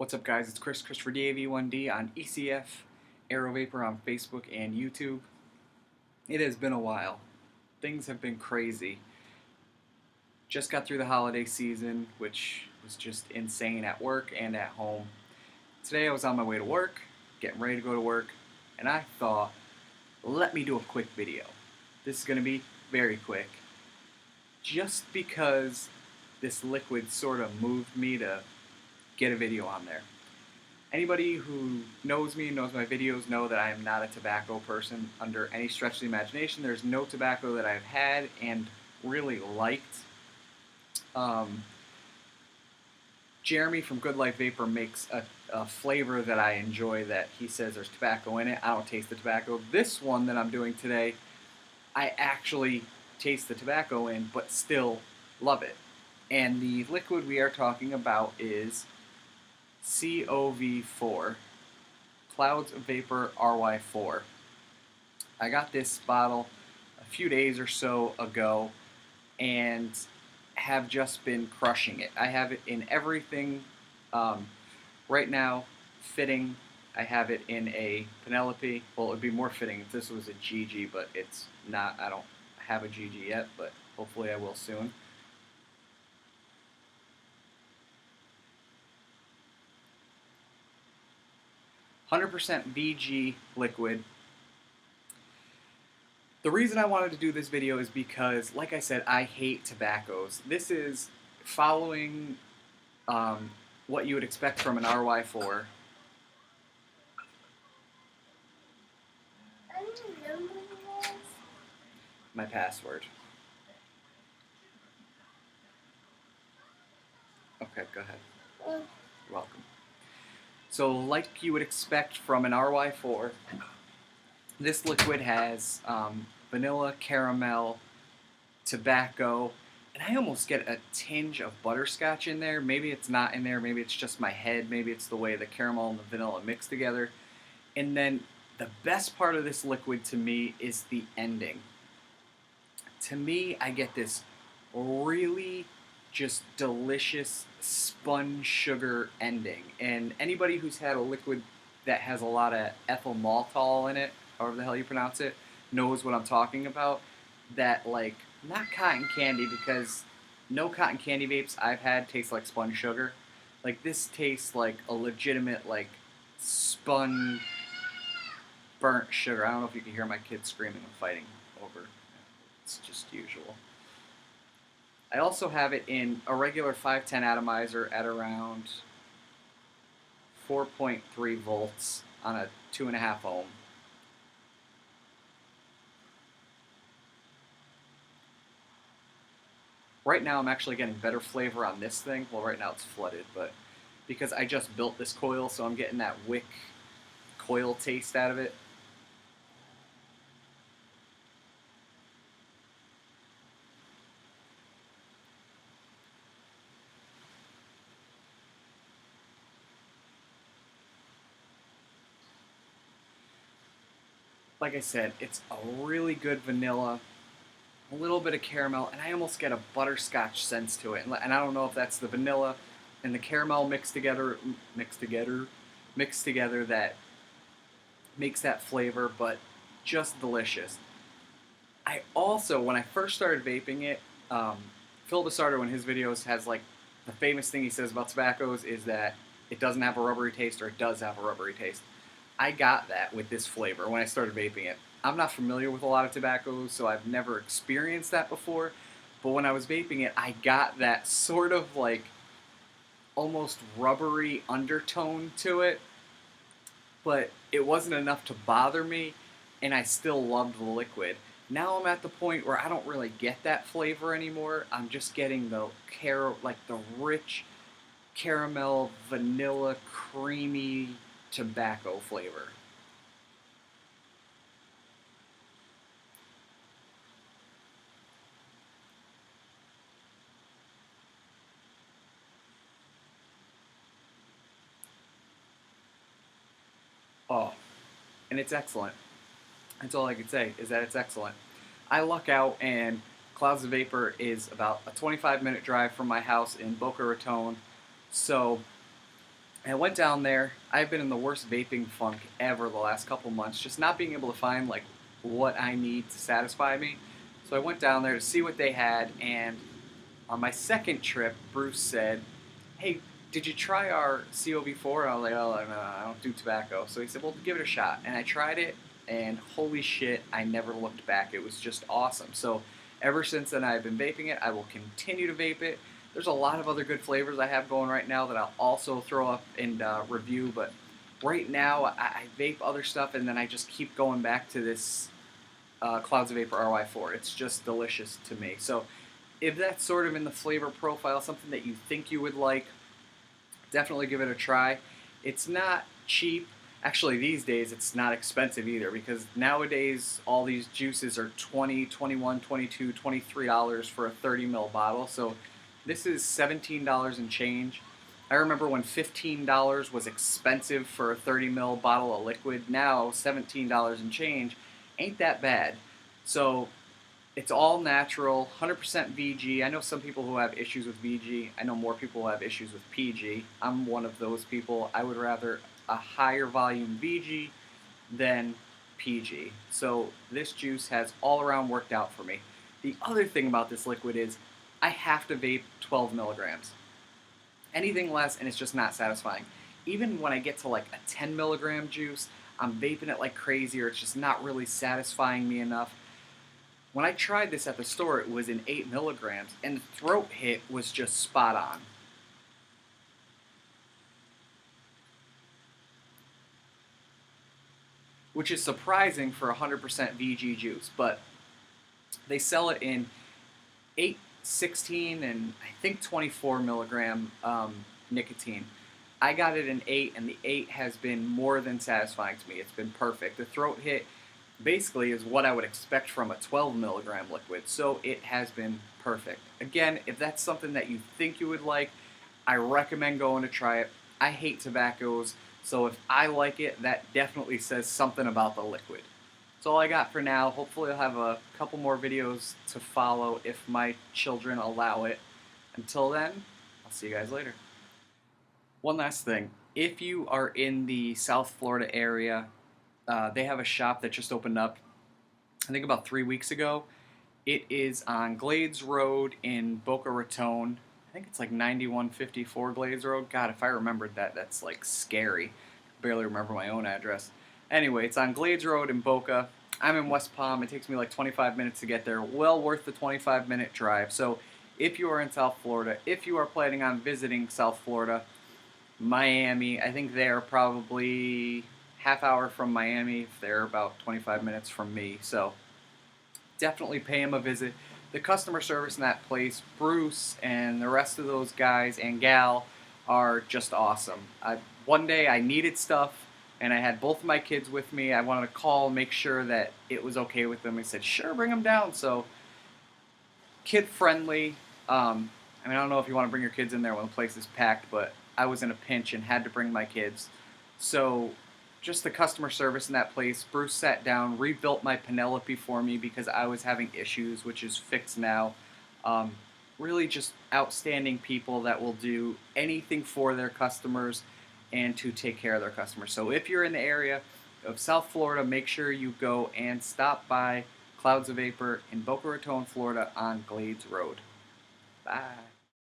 What's up, guys? It's Christopher DAV1D on ECF, Aerovapor on Facebook and YouTube. It has been a while. Things have been crazy. Just got through the holiday season, which was just insane at work and at home. Today I was on my way to work, getting ready to go to work, and I thought, let me do a quick video. This is going to be very quick, just because this liquid sort of moved me to get a video on there. Anybody who knows me, knows my videos, know that I am not a tobacco person under any stretch of the imagination. There's no tobacco that I've had and really liked. Jeremy from Good Life Vapor makes a flavor that I enjoy that he says there's tobacco in it. I don't taste the tobacco. This one that I'm doing today, I actually taste the tobacco in, but still love it. And the liquid we are talking about is COV4, CloudsofVapor RY4. I got this bottle a few days or so ago and have just been crushing it. I have it in everything. Right now, fitting, I have it in a Penelope. Well, it would be more fitting if this was a GG, but it's not. I don't have a GG yet, but hopefully I will soon. %, VG liquid. The reason I wanted to do this video is because, like I said, I hate tobaccos. This is following what you would expect from an RY4. My password. Okay, go ahead. You're welcome. So, like you would expect from an RY4, this liquid has vanilla, caramel, tobacco, and I almost get a tinge of butterscotch in there. Maybe it's not in there, maybe it's just my head, maybe it's the way the caramel and the vanilla mix together. And then the best part of this liquid to me is the ending. To me, I get this really just delicious spun sugar ending. And anybody who's had a liquid that has a lot of ethyl maltol in it, however the hell you pronounce it, knows what I'm talking about. That, like, not cotton candy, because no cotton candy vapes I've had taste like spun sugar. Like, this tastes like a legitimate, like, spun burnt sugar. I don't know if you can hear my kids screaming and fighting over. It's just usual. I also have it in a regular 510 atomizer at around 4.3 volts on a 2.5 ohm. Right now I'm actually getting better flavor on this thing. Well, right now it's flooded, but because I just built this coil, so I'm getting that wick coil taste out of it. Like I said, it's a really good vanilla, a little bit of caramel, and I almost get a butterscotch sense to it. And I don't know if that's the vanilla and the caramel mixed together that makes that flavor, but just delicious. I also, when I first started vaping it, Phil DeSardo in his videos has, like, the famous thing he says about tobaccos is that it doesn't have a rubbery taste, or it does have a rubbery taste. I got that with this flavor when I started vaping it. I'm not familiar with a lot of tobaccos, so I've never experienced that before. But when I was vaping it, I got that sort of, like, almost rubbery undertone to it. But it wasn't enough to bother me, and I still loved the liquid. Now I'm at the point where I don't really get that flavor anymore. I'm just getting the rich caramel, vanilla, creamy tobacco flavor. Oh, and it's excellent. That's all I can say, is that it's excellent. I luck out, and Clouds of Vapor is about a 25-minute drive from my house in Boca Raton, so And I went down there. I've been in the worst vaping funk ever the last couple months, just not being able to find like what I need to satisfy me. So I went down there to see what they had, and on my second trip, Bruce said, "Hey, did you try our COV4?" And I was like, "Oh, no, I don't do tobacco." So he said, "Well, give it a shot." And I tried it, and holy shit, I never looked back. It was just awesome. So ever since then, I've been vaping it. I will continue to vape it. There's a lot of other good flavors I have going right now that I'll also throw up and review. But right now, I vape other stuff, and then I just keep going back to this CloudsofVapor RY4. It's just delicious to me. So if that's sort of in the flavor profile, something that you think you would like, definitely give it a try. It's not cheap. Actually, these days it's not expensive either, because nowadays all these juices are $20, $21, $22, $23 for a 30 ml bottle. So this is $17 and change. I remember when $15 was expensive for a 30 ml bottle of liquid. Now $17 and change ain't that bad. So it's all natural, 100% VG. I know some people who have issues with VG. I know more people who have issues with PG. I'm one of those people. I would rather a higher volume VG than PG. So this juice has all around worked out for me. The other thing about this liquid is I have to vape 12 milligrams. Anything less and it's just not satisfying. Even when I get to like a 10 milligram juice, I'm vaping it like crazy, or it's just not really satisfying me enough. When I tried this at the store, it was in 8 milligrams, and the throat hit was just spot on. Which is surprising for 100% VG juice, but they sell it in 8, 16, and I think 24 milligram nicotine. I got it in 8, and the 8 has been more than satisfying to me. It's been perfect. The throat hit basically is what I would expect from a 12 milligram liquid, so it has been perfect. Again, if that's something that you think you would like, I recommend going to try it. I hate tobaccos, so if I like it, that definitely says something about the liquid. That's all I got for now. Hopefully I'll have a couple more videos to follow if my children allow it. Until then, I'll see you guys later. One last thing. If you are in the South Florida area, they have a shop that just opened up, I think about 3 weeks ago. It is on Glades Road in Boca Raton. I think it's like 9154 Glades Road. God, if I remembered that, that's like scary. I barely remember my own address. Anyway, it's on Glades Road in Boca. I'm in West Palm. It takes me like 25 minutes to get there. Well worth the 25-minute drive. So if you are in South Florida, if you are planning on visiting South Florida, Miami, I think they're probably half hour from Miami. They're about 25 minutes from me. So definitely pay them a visit. The customer service in that place, Bruce and the rest of those guys and gal, are just awesome. One day I needed stuff and I had both of my kids with me. I wanted to call, make sure that it was okay with them. He said, sure, bring them down. So kid friendly. I don't know if you want to bring your kids in there when the place is packed, but I was in a pinch and had to bring my kids. So just the customer service in that place. Bruce sat down, rebuilt my Penelope for me because I was having issues, which is fixed now. Really just outstanding people that will do anything for their customers and to take care of their customers. So if you're in the area of South Florida, make sure you go and stop by Clouds of Vapor in Boca Raton, Florida on Glades Road. Bye.